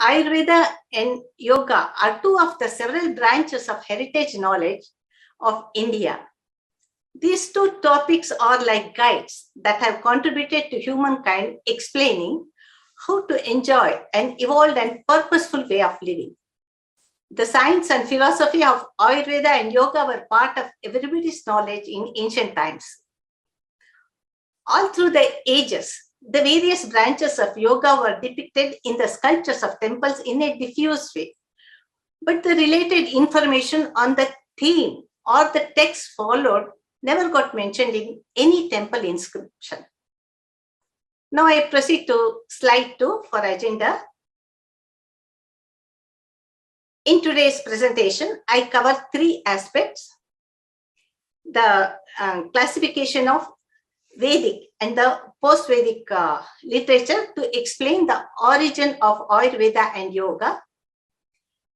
Ayurveda and yoga are two of the several branches of heritage knowledge of India. These two topics are like guides that have contributed to humankind explaining how to enjoy an evolved and purposeful way of living. The science and philosophy of Ayurveda and yoga were part of everybody's knowledge in ancient times. All through the ages, the various branches of yoga were depicted in the sculptures of temples in a diffuse way. But the related information on the theme or the text followed never got mentioned in any temple inscription. Now I proceed to slide 2 for agenda. In today's presentation, I cover 3 aspects: the classification of Vedic and the post-Vedic literature to explain the origin of Ayurveda and yoga.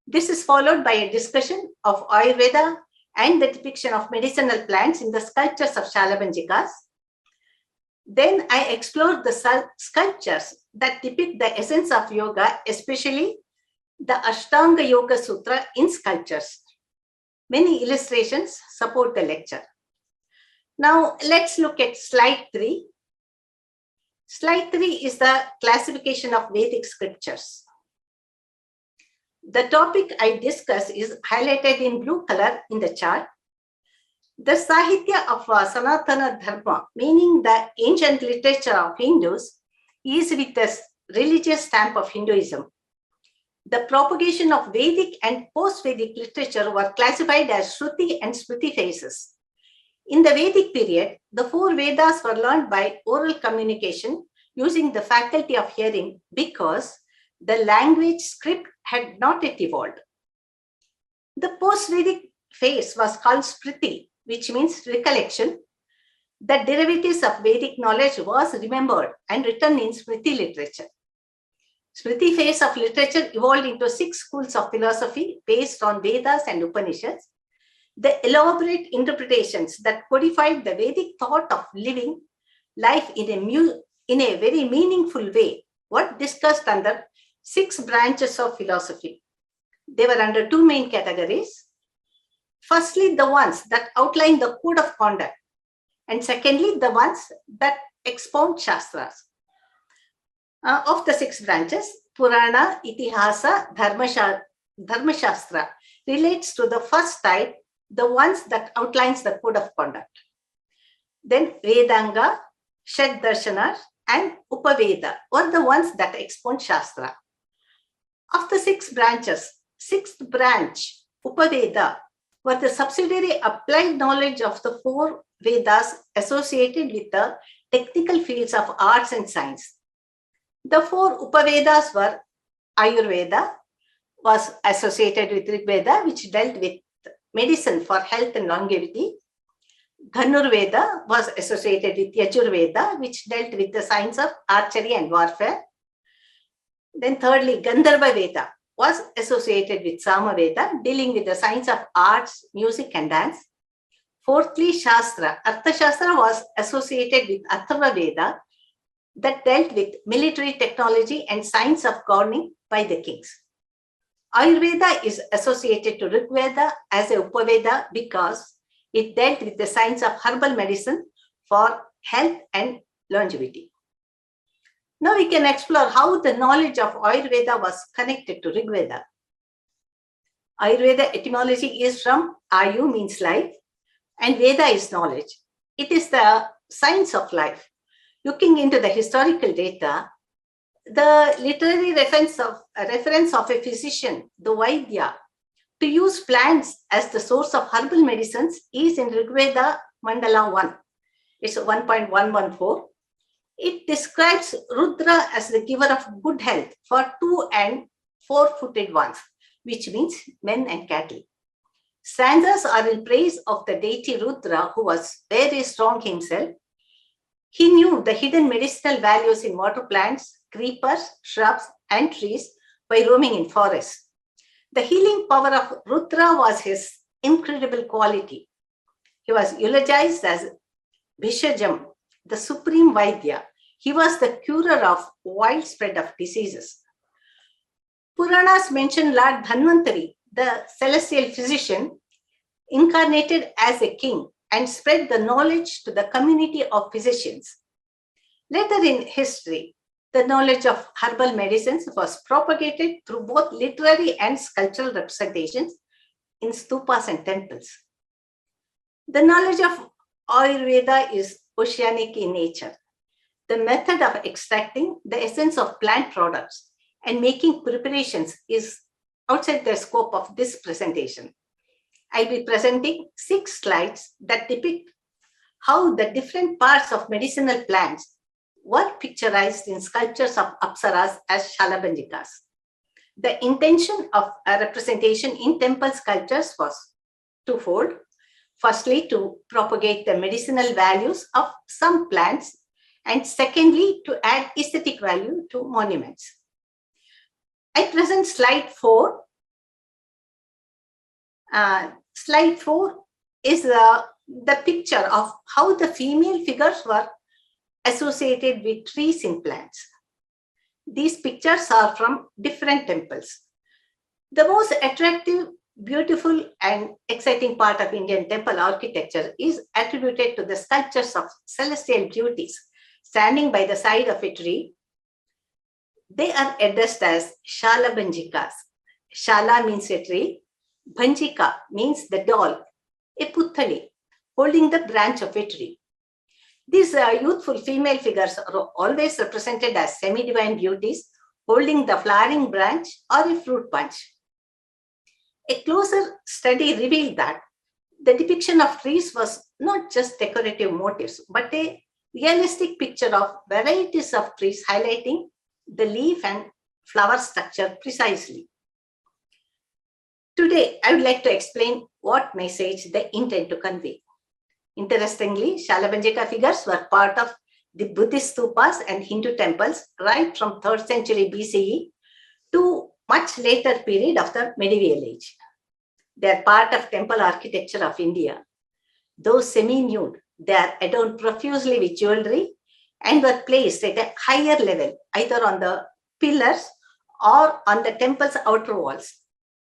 This is followed by a discussion of Ayurveda and the depiction of medicinal plants in the sculptures of Shalabhanjikas. Then I explore the sculptures that depict the essence of yoga, especially the Ashtanga Yoga Sutra in sculptures. Many illustrations support the lecture. Now let's look at slide 3. Slide 3 is the classification of Vedic scriptures. The topic I discuss is highlighted in blue color in the chart. The Sahitya of Sanatana Dharma, meaning the ancient literature of Hindus, is with the religious stamp of Hinduism. The propagation of Vedic and post-Vedic literature were classified as Shruti and Smriti phases. In the Vedic period, the 4 Vedas were learned by oral communication using the faculty of hearing because the language script had not yet evolved. The post-Vedic phase was called Smriti, which means recollection. The derivatives of Vedic knowledge was remembered and written in Smriti literature. Smriti phase of literature evolved into 6 schools of philosophy based on Vedas and Upanishads. The elaborate interpretations that codified the Vedic thought of living life in a very meaningful way were discussed under 6 branches of philosophy. They were under 2 main categories. Firstly, the ones that outline the code of conduct, and secondly, the ones that expound Shastras. Of the 6 branches, Purana, Itihasa, Dharma Shastra relates to the first type, the ones that outlines the code of conduct. Then Vedanga, Shed Darshana and Upaveda were the ones that expound Shastra. Of the 6 branches, 6th branch, Upaveda, were the subsidiary applied knowledge of the 4 Vedas associated with the technical fields of arts and science. The 4 Upavedas were Ayurveda, was associated with Rigveda, which dealt with medicine for health and longevity. Dhanurveda was associated with Yajurveda, which dealt with the science of archery and warfare. Then thirdly, Gandharva Veda was associated with Samaveda, dealing with the science of arts, music and dance. Fourthly, Shastra. Artha Shastra was associated with Atharva Veda that dealt with military technology and science of governing by the kings. Ayurveda is associated to Rigveda as a Upaveda because it dealt with the science of herbal medicine for health and longevity. Now we can explore how the knowledge of Ayurveda was connected to Rigveda. Ayurveda etymology is from Ayu, means life, and Veda is knowledge. It is the science of life. Looking into the historical data, the literary reference of a physician, the Vaidya, to use plants as the source of herbal medicines is in Rigveda Mandala 1. It's 1.114. It describes Rudra as the giver of good health for 2 and 4-footed ones, which means men and cattle. Stanzas are in praise of the deity Rudra, who was very strong himself. He knew the hidden medicinal values in water plants, creepers, shrubs, and trees by roaming in forests. The healing power of Rudra was his incredible quality. He was eulogized as Bhishajam, the supreme Vaidya. He was the curer of widespread of diseases. Puranas mention Lord Dhanvantari, the celestial physician, incarnated as a king and spread the knowledge to the community of physicians. Later in history, the knowledge of herbal medicines was propagated through both literary and sculptural representations in stupas and temples. The knowledge of Ayurveda is oceanic in nature. The method of extracting the essence of plant products and making preparations is outside the scope of this presentation. I'll be presenting 6 slides that depict how the different parts of medicinal plants were picturized in sculptures of Apsaras as Shalabhanjikas. The intention of a representation in temple sculptures was twofold. Firstly, to propagate the medicinal values of some plants, and secondly, to add aesthetic value to monuments. I present slide 4. Slide 4 is the picture of how the female figures were associated with trees in plants. These pictures are from different temples. The most attractive, beautiful, and exciting part of Indian temple architecture is attributed to the sculptures of celestial beauties standing by the side of a tree. They are addressed as Shalabhanjikas. Shala means a tree. Bhanjika means the doll, a puthali, holding the branch of a tree. These youthful female figures are always represented as semi-divine beauties holding the flowering branch or a fruit bunch. A closer study revealed that the depiction of trees was not just decorative motifs, but a realistic picture of varieties of trees highlighting the leaf and flower structure precisely. Today, I would like to explain what message they intend to convey. Interestingly, Shalabhanjika figures were part of the Buddhist stupas and Hindu temples right from 3rd century BCE to much later period of the medieval age. They are part of temple architecture of India. Though semi-nude, they are adorned profusely with jewelry and were placed at a higher level, either on the pillars or on the temple's outer walls.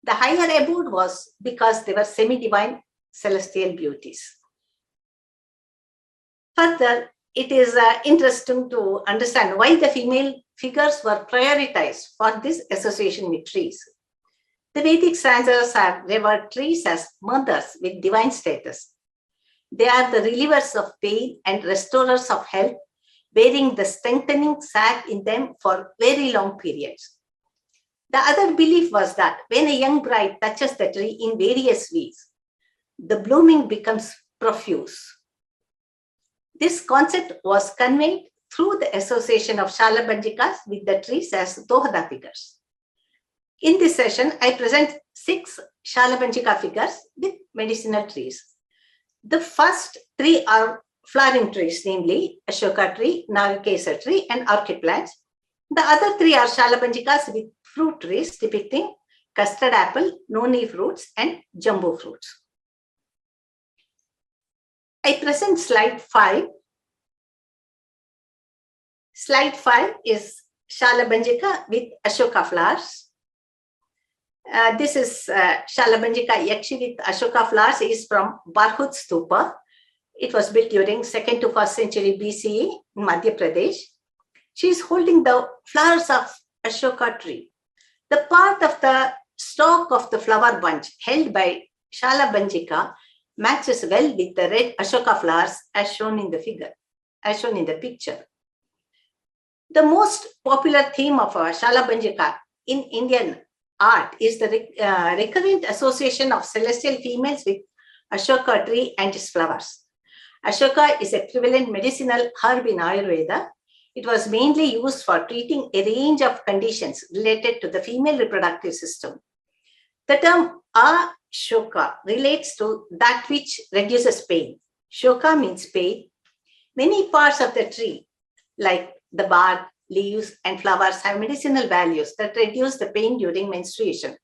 The higher abode was because they were semi-divine celestial beauties. Further, it is interesting to understand why the female figures were prioritized for this association with trees. The Vedic sages have revered trees as mothers with divine status. They are the relievers of pain and restorers of health, bearing the strengthening sap in them for very long periods. The other belief was that when a young bride touches the tree in various ways, the blooming becomes profuse. This concept was conveyed through the association of Shalabhanjikas with the trees as Dohada figures. In this session, I present 6 Shalabhanjika figures with medicinal trees. The first 3 are flowering trees, namely Ashoka tree, Nagakesa tree, and orchid plants. The other 3 are Shalabhanjikas with fruit trees depicting custard apple, noni fruits, and jumbo fruits. I present slide 5. Slide 5 is Shalabhanjika with Ashoka flowers. This is Shalabhanjika Yakshi with Ashoka flowers is from Barhut Stupa. It was built during 2nd to 1st century BCE in Madhya Pradesh. She is holding the flowers of Ashoka tree. The part of the stalk of the flower bunch held by Shalabhanjika matches well with the red Ashoka flowers as shown in the figure, as shown in the picture. The most popular theme of Shalabhanjika in Indian art is the recurrent association of celestial females with Ashoka tree and its flowers. Ashoka is a prevalent medicinal herb in Ayurveda. It was mainly used for treating a range of conditions related to the female reproductive system. The term Ashoka relates to that which reduces pain. Shoka means pain. Many parts of the tree, like the bark, leaves, and flowers, have medicinal values that reduce the pain during menstruation.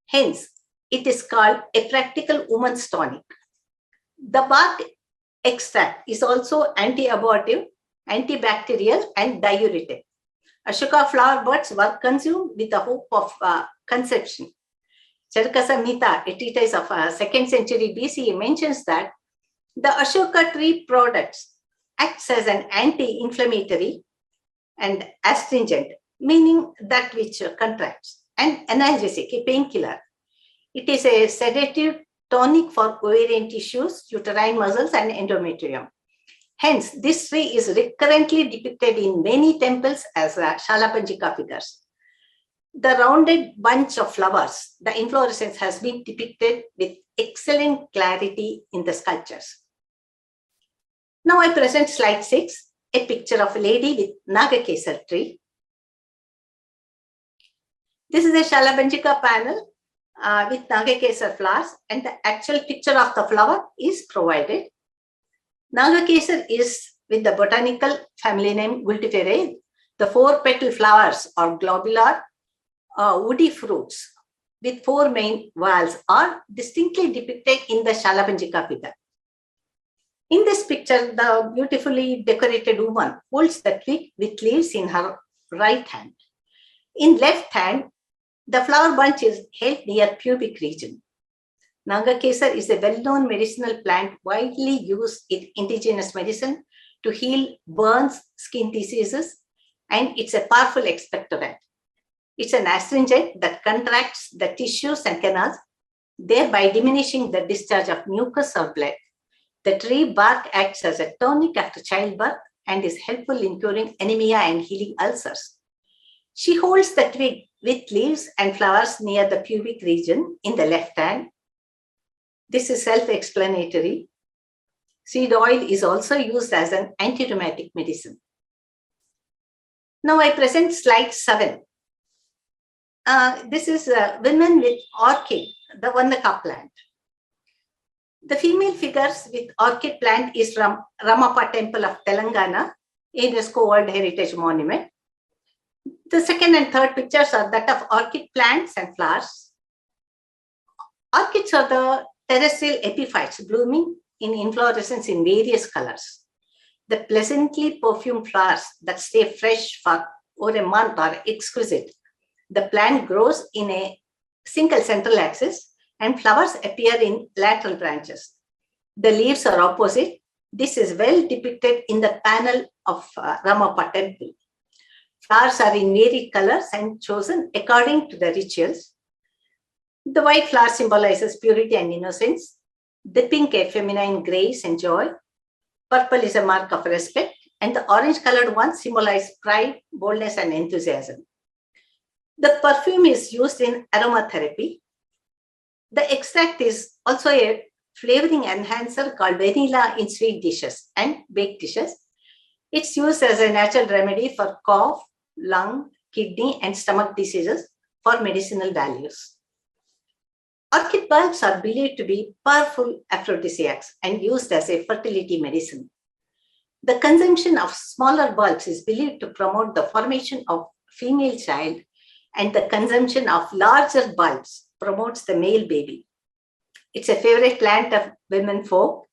Hence, it is called a practical woman's tonic. The bark extract is also anti-abortive, antibacterial, and diuretic. Ashoka flower buds were consumed with the hope of conception. Charaka Samhita, a treatise of 2nd century BCE, mentions that the Ashoka tree products acts as an anti-inflammatory and astringent, meaning that which contracts, and analgesic, a painkiller. It is a sedative tonic for ovarian tissues, uterine muscles, and endometrium. Hence, this tree is recurrently depicted in many temples as Shalabhanjika figures. The rounded bunch of flowers, the inflorescence, has been depicted with excellent clarity in the sculptures. Now I present slide 6, a picture of a lady with Nagakesar tree. This is a Shalabhanjika panel with Nagakesar flowers, and the actual picture of the flower is provided. Nagakesar is with the botanical family name Gultiferae. The 4-petal flowers are globular, woody fruits with 4 main valves are distinctly depicted in the Shalabhanjika figure. In this picture, the beautifully decorated woman holds the twig with leaves in her right hand. In left hand, the flower bunch is held near pubic region. Nagakesar is a well-known medicinal plant widely used in indigenous medicine to heal burns, skin diseases, and it's a powerful expectorant. It's an astringent that contracts the tissues and canals, thereby diminishing the discharge of mucus or blood. The tree bark acts as a tonic after childbirth and is helpful in curing anemia and healing ulcers. She holds the twig with leaves and flowers near the pubic region in the left hand. This is self-explanatory. Seed oil is also used as an anti-rheumatic medicine. Now I present slide 7. This is women with orchid, the Vandaka plant. The female figures with orchid plant is from Ramappa Temple of Telangana, UNESCO World Heritage Monument. The second and third pictures are that of orchid plants and flowers. Orchids are the terrestrial epiphytes blooming in inflorescence in various colors. The pleasantly perfumed flowers that stay fresh for over a month are exquisite. The plant grows in a single central axis and flowers appear in lateral branches. The leaves are opposite. This is well depicted in the panel of Ramappa Temple. Flowers are in varied colors and chosen according to the rituals. The white flower symbolizes purity and innocence. The pink a feminine grace and joy. Purple is a mark of respect, and the orange colored ones symbolize pride, boldness, and enthusiasm. The perfume is used in aromatherapy. The extract is also a flavoring enhancer called vanilla in sweet dishes and baked dishes. It's used as a natural remedy for cough, lung, kidney, and stomach diseases for medicinal values. Orchid bulbs are believed to be powerful aphrodisiacs and used as a fertility medicine. The consumption of smaller bulbs is believed to promote the formation of female child, and the consumption of larger bulbs promotes the male baby. It's a favorite plant of women folk,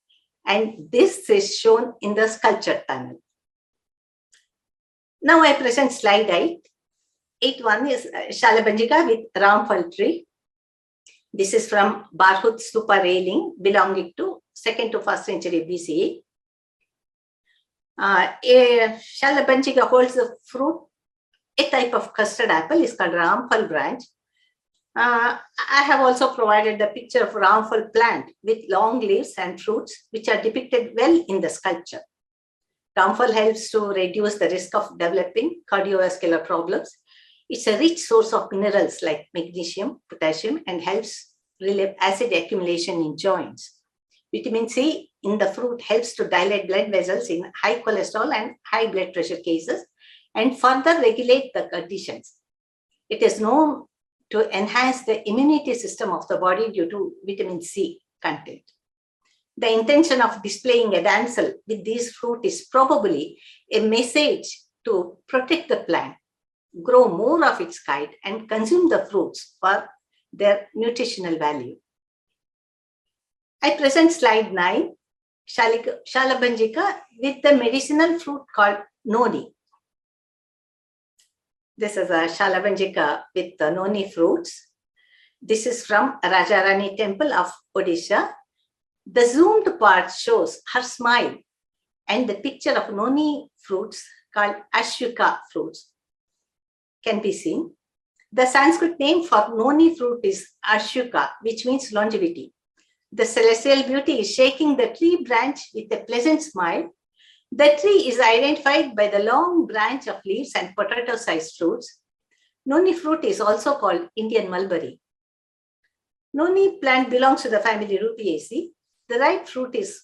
and this is shown in the sculptured panel. Now I present slide 8. 8.1 is Shalabhanjika with Ramphal tree. This is from Barhut Stupa railing belonging to 2nd to 1st century BCE. A Shalabhanjika holds the fruit. A type of custard apple is called Ramphal branch. I have also provided the picture of Ramphal plant with long leaves and fruits, which are depicted well in the sculpture. Ramphal helps to reduce the risk of developing cardiovascular problems. It's a rich source of minerals like magnesium, potassium, and helps relieve acid accumulation in joints. Vitamin C in the fruit helps to dilate blood vessels in high cholesterol and high blood pressure cases and further regulate the conditions. It is known to enhance the immunity system of the body due to vitamin C content. The intention of displaying a damsel with this fruit is probably a message to protect the plant, grow more of its kind, and consume the fruits for their nutritional value. I present slide 9, Shalabhanjika with the medicinal fruit called noni. This is a Shalabhanjika with the noni fruits. This is from Raja Rani temple of Odisha. The zoomed part shows her smile and the picture of noni fruits called Ashwika fruits can be seen. The Sanskrit name for noni fruit is Ashwika, which means longevity. The celestial beauty is shaking the tree branch with a pleasant smile. The tree is identified by the long branch of leaves and potato-sized fruits. Noni fruit is also called Indian mulberry. Noni plant belongs to the family Rubiaceae. The ripe fruit is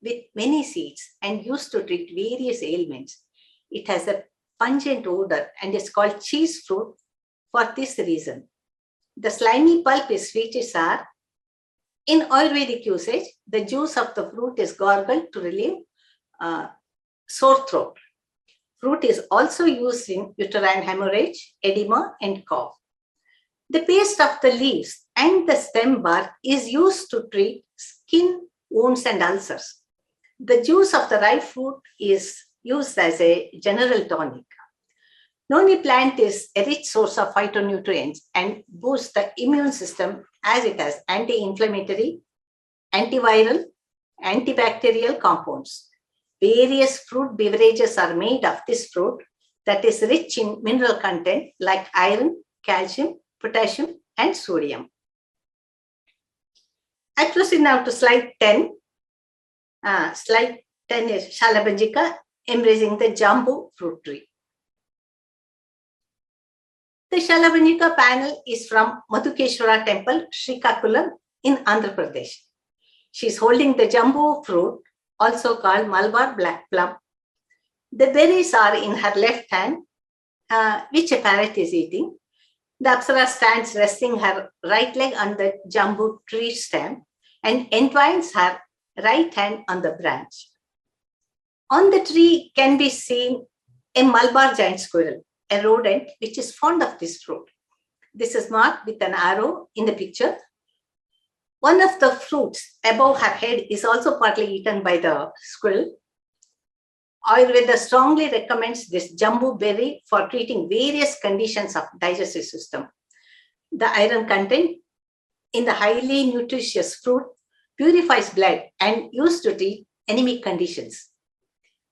with many seeds and used to treat various ailments. It has a pungent odor and is called cheese fruit for this reason. The slimy pulp is sweetly sour. In Ayurvedic usage, the juice of the fruit is gargled to relieve sore throat. Fruit is also used in uterine hemorrhage, edema, and cough. The paste of the leaves and the stem bark is used to treat skin wounds and ulcers. The juice of the ripe fruit is used as a general tonic. Noni plant is a rich source of phytonutrients and boosts the immune system as it has anti-inflammatory, antiviral, antibacterial compounds. Various fruit beverages are made of this fruit that is rich in mineral content like iron, calcium, potassium, and sodium. I proceed now to slide 10. Slide 10 is Shalabhanjika embracing the jambu fruit tree. The Shalabhanjika panel is from Madhukeshwara temple, Srikakulam in Andhra Pradesh. She is holding the jambu fruit, also called Malabar black plum. The berries are in her left hand, which a parrot is eating. The Apsara stands resting her right leg on the jambu tree stem and entwines her right hand on the branch. On the tree can be seen a Malabar giant squirrel, a rodent which is fond of this fruit. This is marked with an arrow in the picture. One of the fruits above her head is also partly eaten by the squirrel. Ayurveda strongly recommends this jambu berry for treating various conditions of digestive system. The iron content in the highly nutritious fruit purifies blood and used to treat anemic conditions.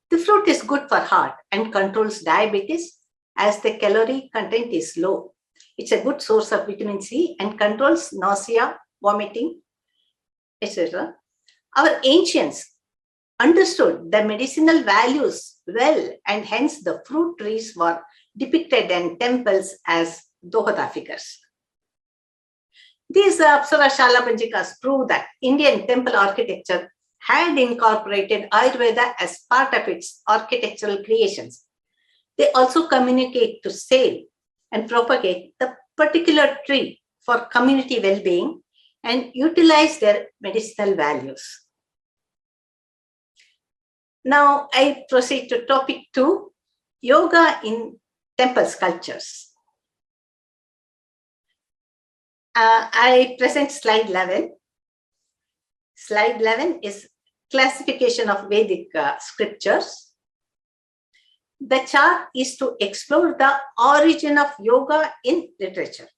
The fruit is good for heart and controls diabetes as the calorie content is low. It's a good source of vitamin C and controls nausea, vomiting, etc. Our ancients understood the medicinal values well, and hence the fruit trees were depicted in temples as Dohata figures. These Apsara Shalabhanjikas prove that Indian temple architecture had incorporated Ayurveda as part of its architectural creations. They also communicate to sale and propagate the particular tree for community well-being and utilize their medicinal values. Now I proceed to topic 2, yoga in temple sculptures. I present slide 11. Slide 11 is classification of Vedic scriptures. The chart is to explore the origin of yoga in literature.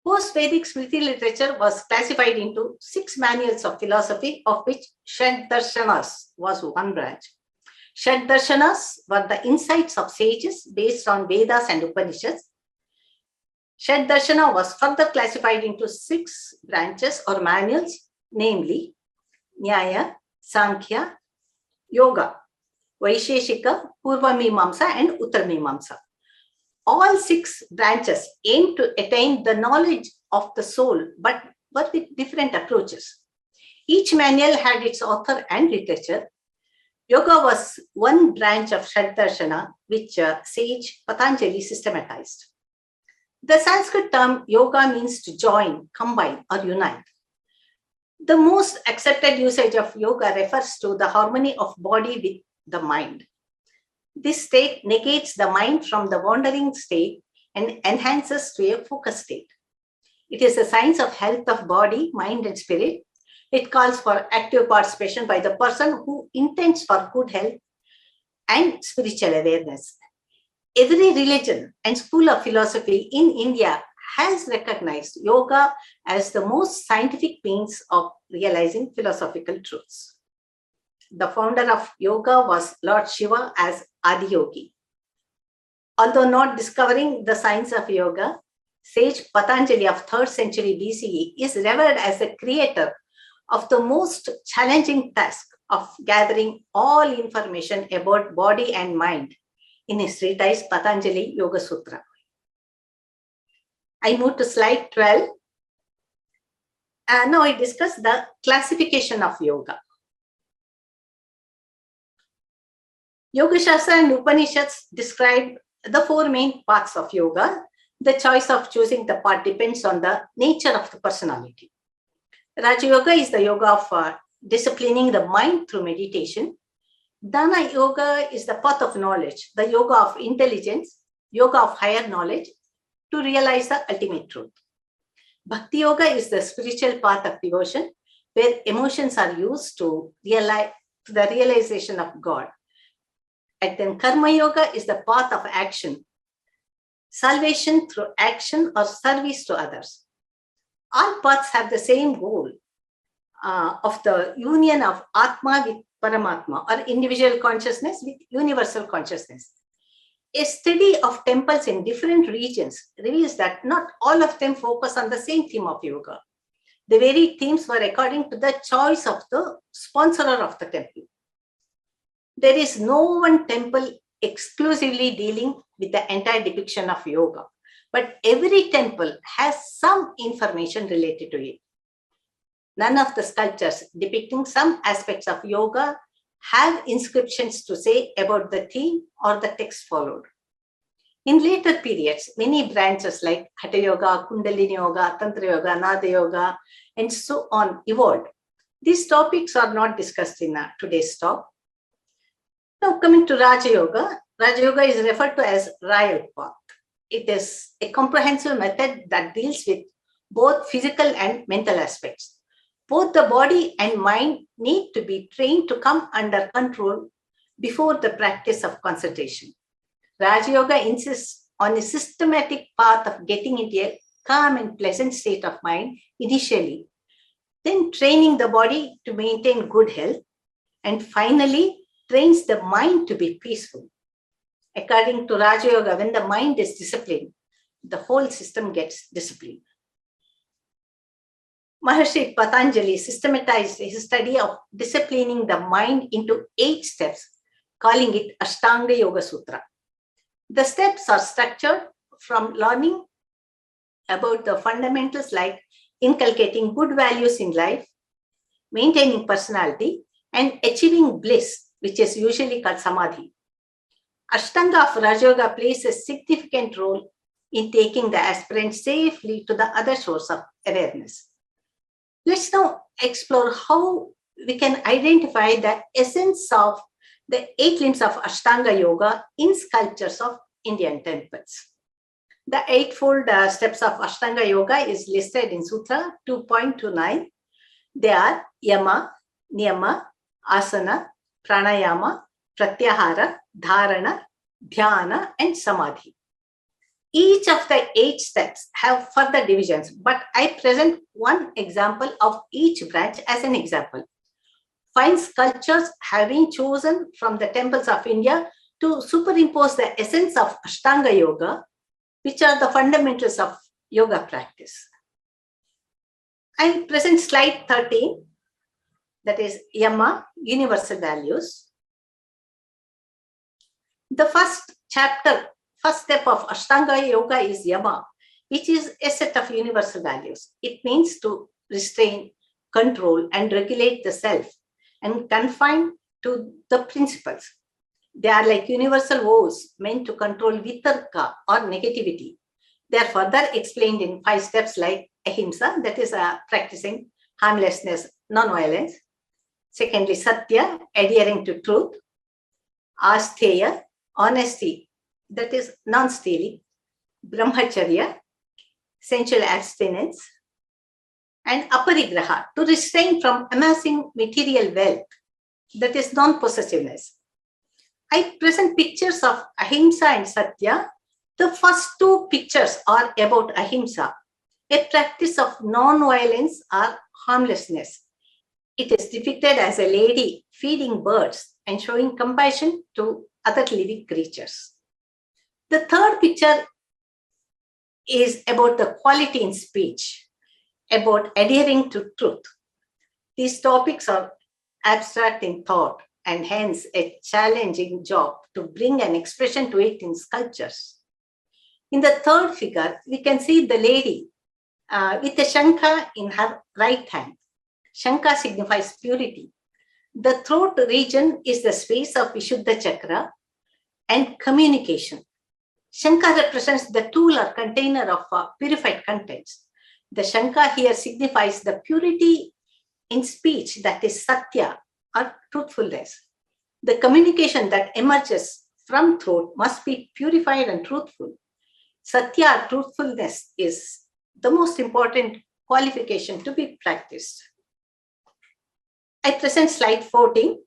Post-Vedic Smriti literature was classified into 6 manuals of philosophy, of which Shad Darshanas was one branch. Shad Darshanas were the insights of sages based on Vedas and Upanishads. Shad Darshana was further classified into 6 branches or manuals, namely Nyaya, Sankhya, Yoga, Vaisheshika, Purva Mimamsa, and Uttar Mimamsa. All 6 branches aim to attain the knowledge of the soul, but with different approaches. Each manual had its author and literature. Yoga was one branch of Shaddarshana, which sage Patanjali systematized. The Sanskrit term yoga means to join, combine, or unite. The most accepted usage of yoga refers to the harmony of body with the mind. This state negates the mind from the wandering state and enhances to a focused state. It is a science of health of body, mind, and spirit. It calls for active participation by the person who intends for good health and spiritual awareness. every religion and school of philosophy in India has recognized yoga as the most scientific means of realizing philosophical truths. The founder of yoga was Lord Shiva as Adiyogi. Although not discovering the science of yoga, sage Patanjali of 3rd century BCE is revered as the creator of the most challenging task of gathering all information about body and mind in his treatise Patanjali Yoga Sutra. I move to slide 12. Now I discuss the classification of yoga. Yoga Shastra and Upanishads describe the 4 main parts of yoga. The choice of choosing the part depends on the nature of the personality. Raja Yoga is the yoga of disciplining the mind through meditation. Dana Yoga is the path of knowledge, the yoga of intelligence, yoga of higher knowledge to realize the ultimate truth. Bhakti Yoga is the spiritual path of devotion where emotions are used to realize the realization of God. And then Karma Yoga is the path of action, salvation through action or service to others. All paths have the same goal of the union of Atma with Paramatma, or individual consciousness with universal consciousness. A study of temples in different regions reveals that not all of them focus on the same theme of yoga. The varied themes were according to the choice of the sponsorer of the temple. There is no one temple exclusively dealing with the entire depiction of yoga, but every temple has some information related to it. None of the sculptures depicting some aspects of yoga have inscriptions to say about the theme or the text followed. In later periods, many branches like Hatha Yoga, Kundalini Yoga, Tantra Yoga, Nada Yoga, and so on evolved. These topics are not discussed in today's talk. Now coming to Raja Yoga. Raja Yoga is referred to as Royal Path. It is a comprehensive method that deals with both physical and mental aspects. Both the body and mind need to be trained to come under control before the practice of concentration. Raja Yoga insists on a systematic path of getting into a calm and pleasant state of mind initially, then training the body to maintain good health, and finally trains the mind to be peaceful. According to Raja Yoga, when the mind is disciplined, the whole system gets disciplined. Maharishi Patanjali systematized his study of disciplining the mind into 8 steps, calling it Ashtanga Yoga Sutra. The steps are structured from learning about the fundamentals like inculcating good values in life, maintaining personality, and achieving bliss, which is usually called Samadhi. Ashtanga of Raja Yoga plays a significant role in taking the aspirant safely to the other source of awareness. Let's now explore how we can identify the essence of the 8 limbs of Ashtanga Yoga in sculptures of Indian temples. The 8-fold steps of Ashtanga Yoga is listed in Sutra 2.29. They are Yama, Niyama, Asana, Pranayama, Pratyahara, Dharana, Dhyana, and Samadhi. Each of the 8 steps have further divisions, but I present one example of each branch as an example. Fine sculptures have been chosen from the temples of India to superimpose the essence of Ashtanga Yoga, which are the fundamentals of yoga practice. I present slide 13, that is Yama, Universal Values. The first step of Ashtanga Yoga is Yama, which is a set of universal values. It means to restrain, control, and regulate the self and confine to the principles. They are like universal vows meant to control vitarka or negativity. They are further explained in 5 steps like ahimsa, that is practicing harmlessness, non-violence. Secondly, satya, adhering to truth. Asteya, honesty, that is non-stealing. Brahmacharya, sensual abstinence. And aparigraha, to restrain from amassing material wealth, that is non-possessiveness. I present pictures of Ahimsa and Satya. The first two pictures are about Ahimsa, a practice of non-violence or harmlessness. It is depicted as a lady feeding birds and showing compassion to other living creatures. The third picture is about the quality in speech, about adhering to truth. These topics are abstract in thought and hence a challenging job to bring an expression to it in sculptures. In the third figure, we can see the lady with a shankha in her right hand. Shankha signifies purity. The throat region is the space of Vishuddha Chakra and communication. Shankha represents the tool or container of purified contents. The shankha here signifies the purity in speech, that is satya or truthfulness. The communication that emerges from throat must be purified and truthful. Satya or truthfulness is the most important qualification to be practiced. I present slide 14.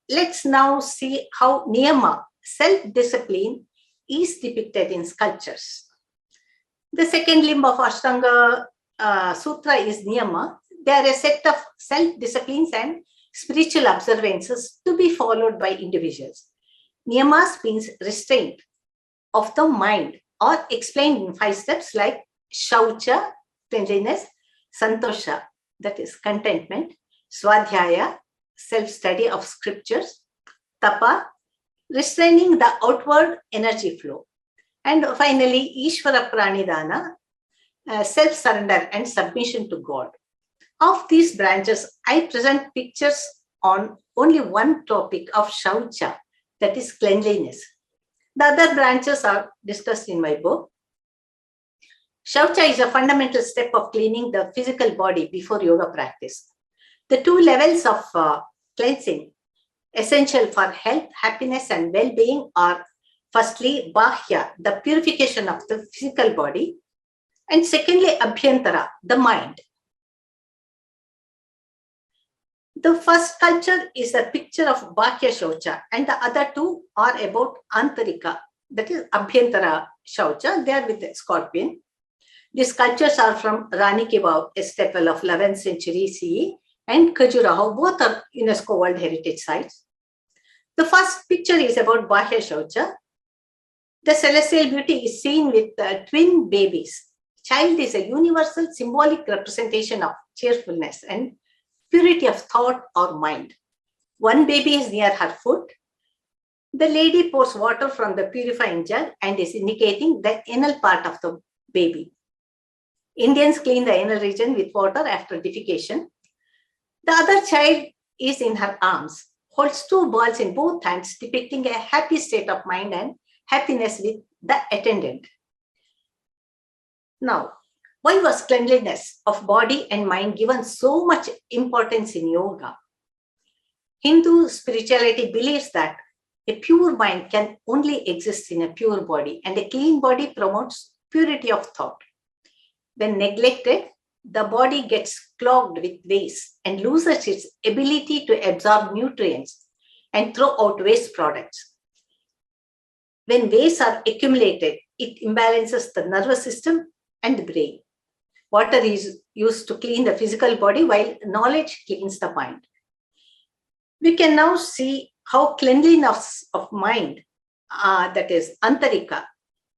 Let's now see how niyama, self-discipline, is depicted in sculptures. The second limb of Ashtanga Sutra is niyama. They are a set of self-disciplines and spiritual observances to be followed by individuals. Niyamas means restraint of the mind, or explained in 5 steps like shaucha, cleanliness, santosha, that is contentment, swadhyaya, self-study of scriptures, tapa, restraining the outward energy flow, and finally Ishvara Pranidhana, self-surrender and submission to God. Of these branches, I present pictures on only one topic of shaucha, that is cleanliness. The other branches are discussed in my book. Shaucha is a fundamental step of cleaning the physical body before yoga practice. The 2 levels of cleansing essential for health, happiness, and well-being are firstly bahya, the purification of the physical body, and secondly abhyantara, the mind. The first sculpture is a picture of bahya shaucha, and the other 2 are about antarika, that is abhyantara shaucha. They are with a scorpion. These sculptures are from Rani ki vav, a temple of 11th century CE, and Khajuraho, both are UNESCO World Heritage Sites. The first picture is about bahya shaucha. The celestial beauty is seen with twin babies. Child is a universal symbolic representation of cheerfulness and purity of thought or mind. One baby is near her foot. The lady pours water from the purifying jug and is indicating the anal part of the baby. Indians clean the anal region with water after defecation. The other child is in her arms, holds 2 balls in both hands, depicting a happy state of mind and happiness with the attendant. Now, why was cleanliness of body and mind given so much importance in yoga? Hindu spirituality believes that a pure mind can only exist in a pure body, and a clean body promotes purity of thought. When neglected, the body gets clogged with waste and loses its ability to absorb nutrients and throw out waste products. When wastes are accumulated, it imbalances the nervous system and the brain. Water is used to clean the physical body, while knowledge cleans the mind. We can now see how cleanliness of mind, that is antarika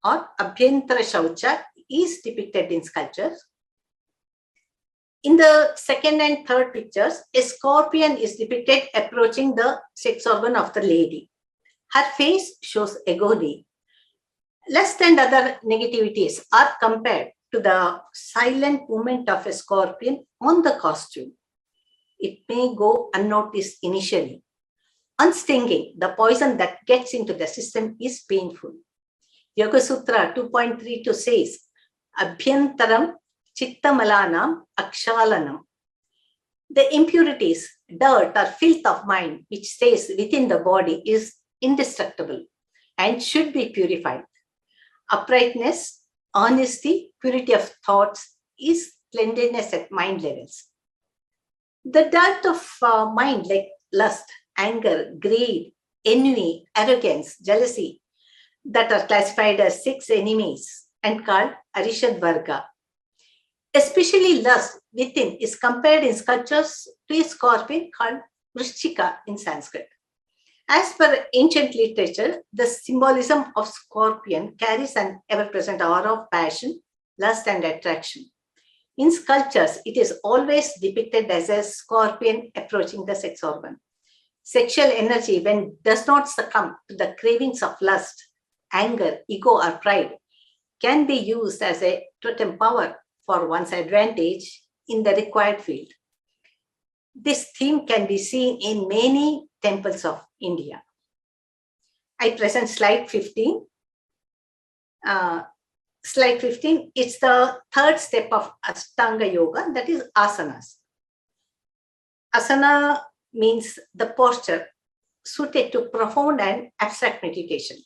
or abhyantara shaucha, is depicted in sculptures. In the second and third pictures, a scorpion is depicted approaching the sex organ of the lady. Her face shows agony. Lust and other negativities are compared to the silent movement of a scorpion on the costume. It may go unnoticed initially. Unstinging, the poison that gets into the system is painful. Yoga Sutra 2.32 says, Abhyantaram Chittamalanam Akshalanam. The impurities, dirt or filth of mind which stays within the body is indestructible and should be purified. Uprightness, honesty, purity of thoughts is cleanliness at mind levels. The dirt of mind, like lust, anger, greed, envy, arrogance, jealousy, that are classified as 6 enemies and called Arishad Varga. Especially lust within is compared in sculptures to a scorpion called Vrishchika in Sanskrit. As per ancient literature, the symbolism of scorpion carries an ever-present aura of passion, lust, and attraction. In sculptures, it is always depicted as a scorpion approaching the sex organ. Sexual energy, when does not succumb to the cravings of lust, anger, ego, or pride, can be used as a totem power for one's advantage in the required field. This theme can be seen in many temples of India. I present slide 15. Slide 15, it's the third step of Ashtanga Yoga, that is asanas. Asana means the posture suited to profound and abstract meditation.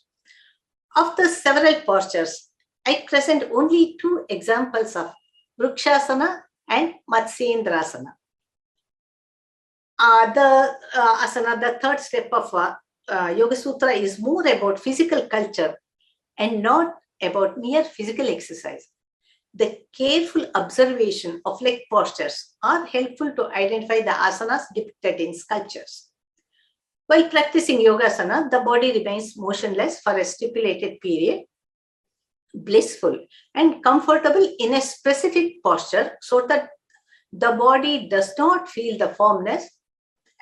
Of the several postures, I present only 2 examples of Vrikshasana and Matsyendrasana. The third step of Yoga Sutra is more about physical culture and not about mere physical exercise. The careful observation of leg postures are helpful to identify the asanas depicted in sculptures. While practicing Yogasana, the body remains motionless for a stipulated period, blissful and comfortable in a specific posture so that the body does not feel the firmness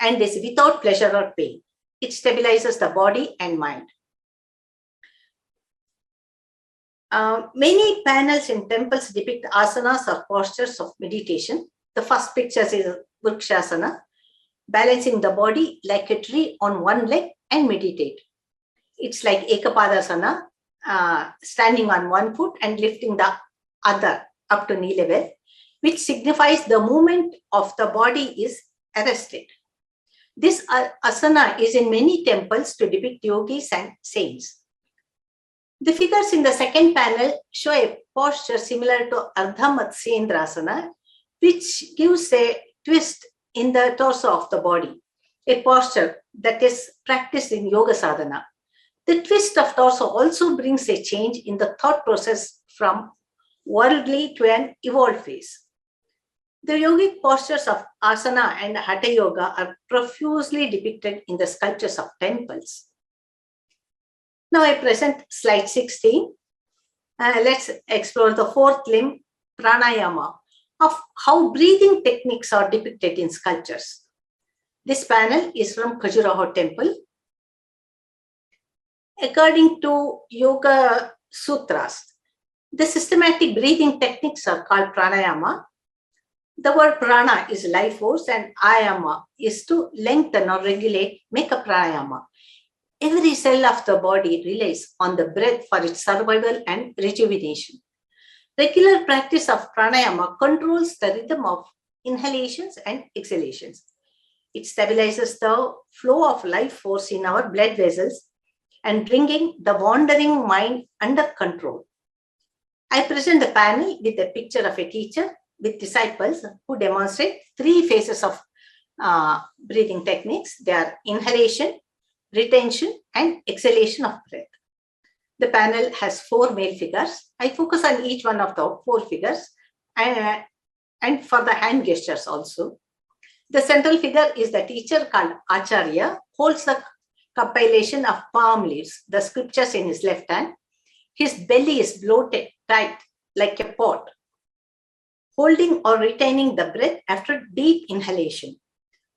and is without pleasure or pain. It stabilizes the body and mind. Many panels in temples depict asanas or postures of meditation. The first picture is Vrikshasana, balancing the body like a tree on one leg and meditate. It's like Ekapadasana, standing on one foot and lifting the other up to knee level, which signifies the movement of the body is arrested. This asana is in many temples to depict yogis and saints. The figures in the second panel show a posture similar to Ardha Matsyendrasana, which gives a twist in the torso of the body, a posture that is practiced in yoga sadhana. The twist of torso also brings a change in the thought process from worldly to an evolved phase. The yogic postures of asana and hatha yoga are profusely depicted in the sculptures of temples. Now I present slide 16. Let's explore the fourth limb, pranayama, of how breathing techniques are depicted in sculptures. This panel is from Khajuraho temple. According to Yoga Sutras, the systematic breathing techniques are called pranayama. The word prana is life force and ayama is to lengthen or regulate, make a pranayama. Every cell of the body relies on the breath for its survival and rejuvenation. Regular practice of pranayama controls the rhythm of inhalations and exhalations. It stabilizes the flow of life force in our blood vessels and bringing the wandering mind under control. I present the panel with a picture of a teacher with disciples who demonstrate 3 phases of breathing techniques. They are inhalation, retention, and exhalation of breath. The panel has 4 male figures. I focus on each one of the 4 figures and for the hand gestures also. The central figure is the teacher called Acharya, holds the compilation of palm leaves, the scriptures in his left hand. His belly is bloated tight like a pot, holding or retaining the breath after deep inhalation.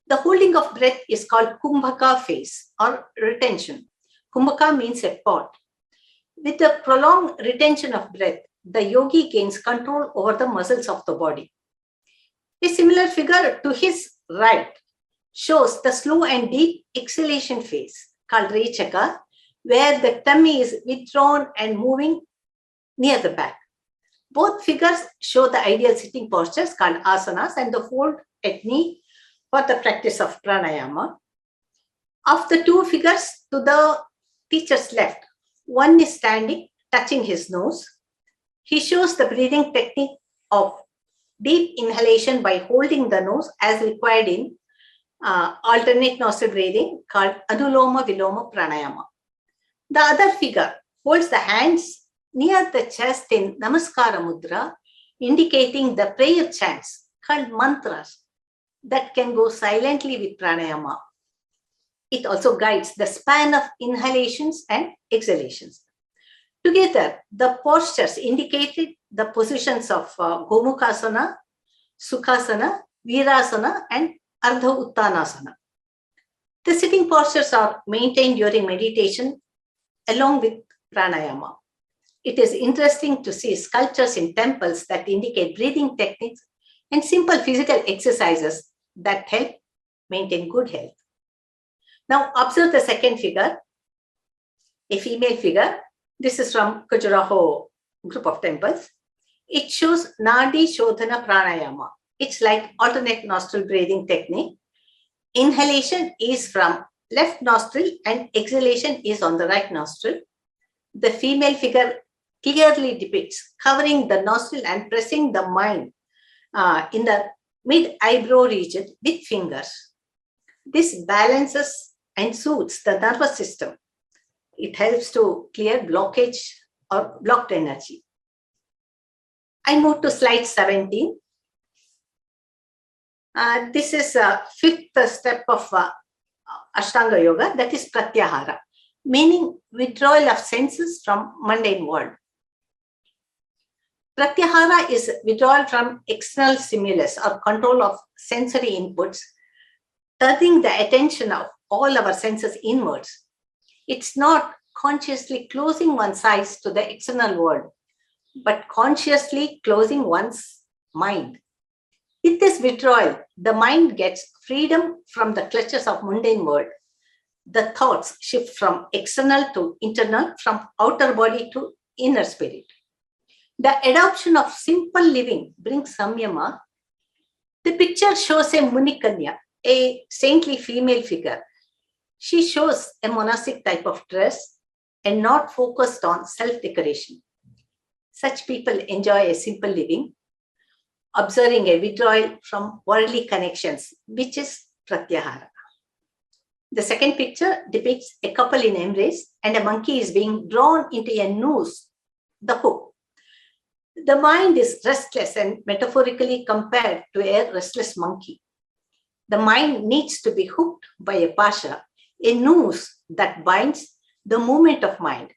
The holding of breath is called kumbhaka phase or retention. Kumbhaka means a pot. With the prolonged retention of breath, the yogi gains control over the muscles of the body. A similar figure to his right shows the slow and deep exhalation phase called Rechaka, where the tummy is withdrawn and moving near the back. Both figures show the ideal sitting postures called asanas and the fold at knee for the practice of pranayama. Of the 2 figures to the teacher's left, one is standing, touching his nose. He shows the breathing technique of deep inhalation by holding the nose as required in alternate nostril breathing called Anuloma Viloma Pranayama. The other figure holds the hands near the chest in Namaskara Mudra, indicating the prayer chants called mantras that can go silently with pranayama. It also guides the span of inhalations and exhalations. Together, the postures indicated the positions of Gomukhasana, Sukhasana, Virasana, and Ardha Uttanasana. The sitting postures are maintained during meditation along with pranayama. It is interesting to see sculptures in temples that indicate breathing techniques and simple physical exercises that help maintain good health. Now observe the second figure, a female figure. This is from Khajuraho group of temples. It shows Nadi Shodhana Pranayama. It's like alternate nostril breathing technique. Inhalation is from left nostril and exhalation is on the right nostril. The female figure clearly depicts covering the nostril and pressing the mind in the mid-eyebrow region with fingers. This balances and soothes the nervous system. It helps to clear blockage or blocked energy. I move to slide 17. This is a fifth step of Ashtanga Yoga, that is Pratyahara, meaning withdrawal of senses from mundane world. Pratyahara is withdrawal from external stimulus or control of sensory inputs, turning the attention of all our senses inwards. It's not consciously closing one's eyes to the external world, but consciously closing one's mind. With this withdrawal, the mind gets freedom from the clutches of mundane world. The thoughts shift from external to internal, from outer body to inner spirit. The adoption of simple living brings samyama. The picture shows a Munikanya, a saintly female figure. She shows a monastic type of dress and not focused on self-decoration. Such people enjoy a simple living, observing a withdrawal from worldly connections, which is Pratyahara. The second picture depicts a couple in embrace and a monkey is being drawn into a noose, the hook. The mind is restless and metaphorically compared to a restless monkey. The mind needs to be hooked by a pasha, a noose that binds the movement of mind.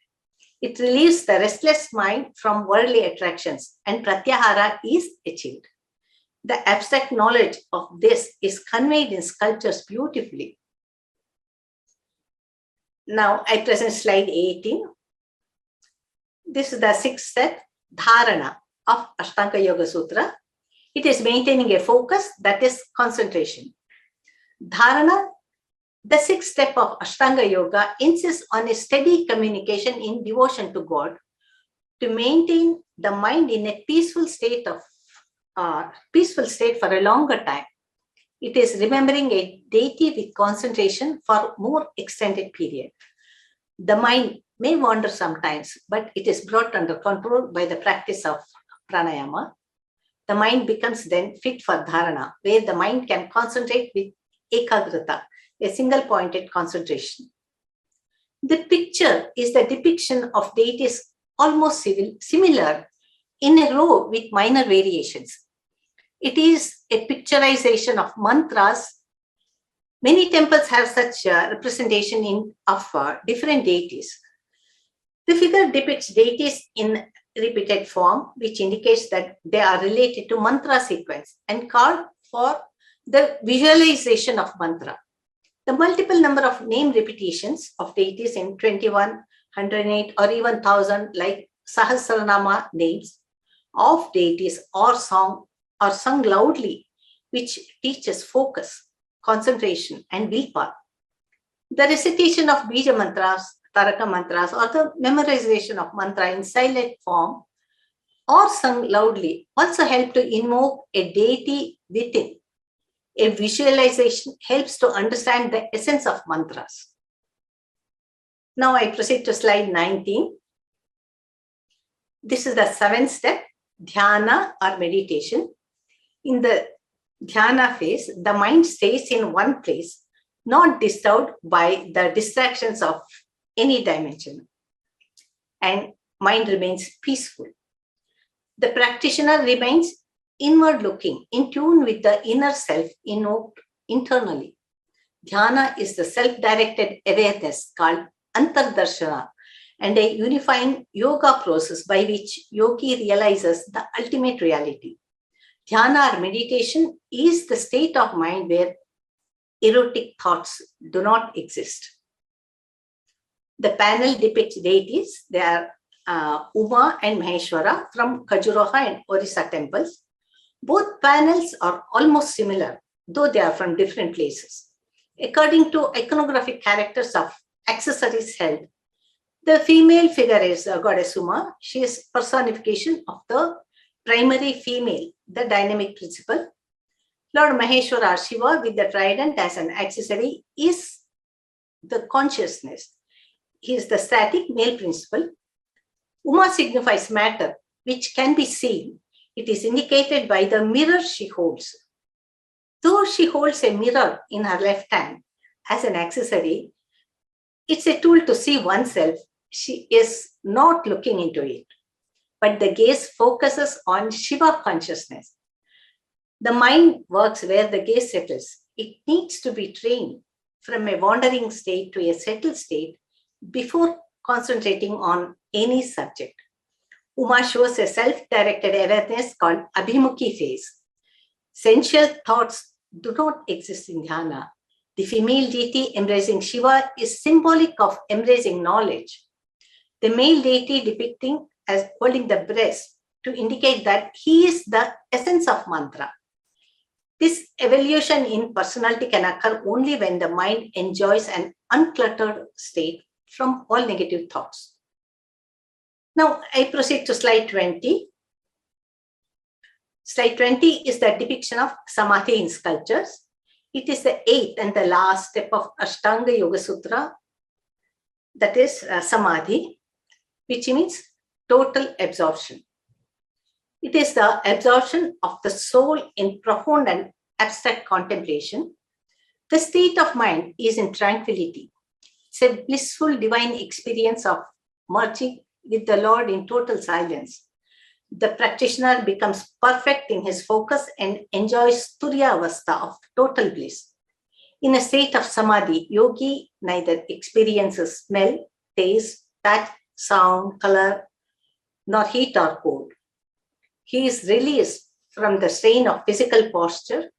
It relieves the restless mind from worldly attractions and Pratyahara is achieved. The abstract knowledge of this is conveyed in sculptures beautifully. Now I present slide 18. This is the sixth step, Dharana of Ashtanga Yoga Sutra. It is maintaining a focus, that is concentration. Dharana, the sixth step of Ashtanga Yoga, insists on a steady communication in devotion to God to maintain the mind in a peaceful state for a longer time. It is remembering a deity with concentration for more extended period. The mind may wander sometimes, but it is brought under control by the practice of pranayama. The mind becomes then fit for dharana, where the mind can concentrate with ekagrata, a single pointed concentration. The picture is the depiction of deities almost similar in a row with minor variations. It is a picturization of mantras. Many temples have such representation of different deities. The figure depicts deities in repeated form, which indicates that they are related to mantra sequence and called for the visualization of mantra. The multiple number of name repetitions of deities in 21, 108 or even 1000 like Sahasranama names of deities are sung loudly, which teaches focus, concentration and willpower. The recitation of bija mantras, taraka mantras or the memorization of mantra in silent form or sung loudly also help to invoke a deity within. A visualization helps to understand the essence of mantras. Now I proceed to slide 19. This is the seventh step, dhyana or meditation. In the Dhyana phase, the mind stays in one place, not disturbed by the distractions of any dimension, and mind remains peaceful. The practitioner remains inward looking, in tune with the inner self internally. Dhyana is the self-directed awareness called antardarshana, and a unifying yoga process by which yogi realizes the ultimate reality. Dhyana or meditation is the state of mind where erotic thoughts do not exist. The panel depicts deities. They are Uma and Maheshwara from Khajuraho and Orissa temples. Both panels are almost similar, though they are from different places. According to iconographic characters of accessories held, the female figure is goddess Uma. She is personification of the primary female, the dynamic principle. Lord Maheshwara Shiva with the trident as an accessory is the consciousness. He is the static male principle. Uma signifies matter, which can be seen. It is indicated by the mirror she holds. Though she holds a mirror in her left hand as an accessory, it's a tool to see oneself. She is not looking into it, but the gaze focuses on Shiva consciousness. The mind works where the gaze settles. It needs to be trained from a wandering state to a settled state before concentrating on any subject. Uma shows a self-directed awareness called Abhimukhi phase. Sensual thoughts do not exist in dhyana. The female deity embracing Shiva is symbolic of embracing knowledge. The male deity depicting as holding the breast to indicate that he is the essence of mantra. This evolution in personality can occur only when the mind enjoys an uncluttered state from all negative thoughts. Now, I proceed to slide 20. Slide 20 is the depiction of Samadhi in sculptures. It is the eighth and the last step of Ashtanga Yoga Sutra, that is Samadhi, which means total absorption. It is the absorption of the soul in profound and abstract contemplation. The state of mind is in tranquility. It's a blissful divine experience of merging with the Lord in total silence. The practitioner becomes perfect in his focus and enjoys Turiya Avastha of total bliss. In a state of Samadhi, yogi neither experiences smell, taste, touch, sound, color, nor heat or cold. He is released from the strain of physical posture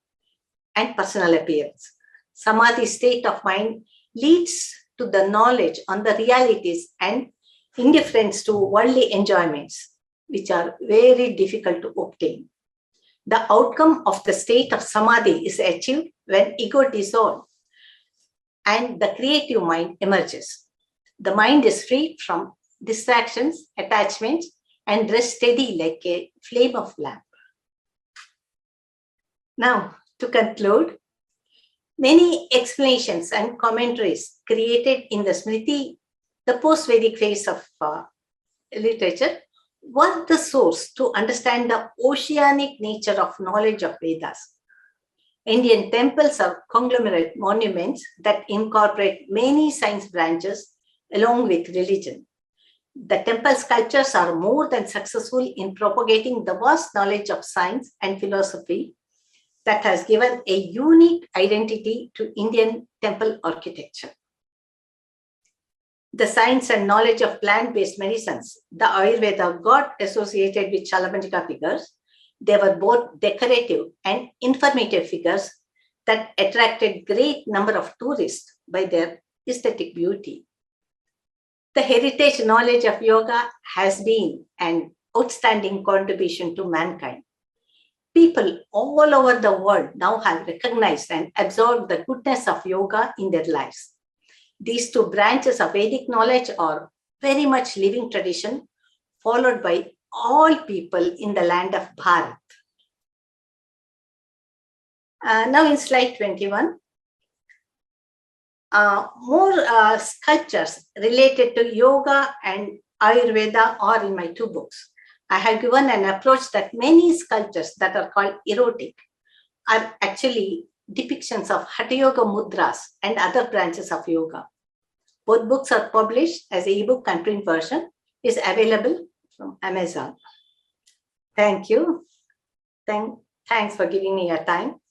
and personal appearance. Samadhi state of mind leads to the knowledge on the realities and indifference to worldly enjoyments, which are very difficult to obtain. The outcome of the state of Samadhi is achieved when ego dissolves and the creative mind emerges. The mind is freed from distractions, attachments, and rests steady like a flame of lamp. Now, to conclude, many explanations and commentaries created in the Smriti, the post-Vedic phase of literature, were the source to understand the oceanic nature of knowledge of Vedas. Indian temples are conglomerate monuments that incorporate many science branches along with religion. The temple sculptures are more than successful in propagating the vast knowledge of science and philosophy that has given a unique identity to Indian temple architecture. The science and knowledge of plant-based medicines, the Ayurveda, got associated with Shalabhanjika figures. They were both decorative and informative figures that attracted great number of tourists by their aesthetic beauty. The heritage knowledge of yoga has been an outstanding contribution to mankind. People all over the world now have recognized and absorbed the goodness of yoga in their lives. These two branches of Vedic knowledge are very much living tradition, followed by all people in the land of Bharat. Now in slide 21, more sculptures related to yoga and Ayurveda are in my two books. I have given an approach that many sculptures that are called erotic are actually depictions of Hatha Yoga mudras and other branches of yoga. Both books are published as an ebook. Print version is available from Amazon. Thank you. Thanks for giving me your time.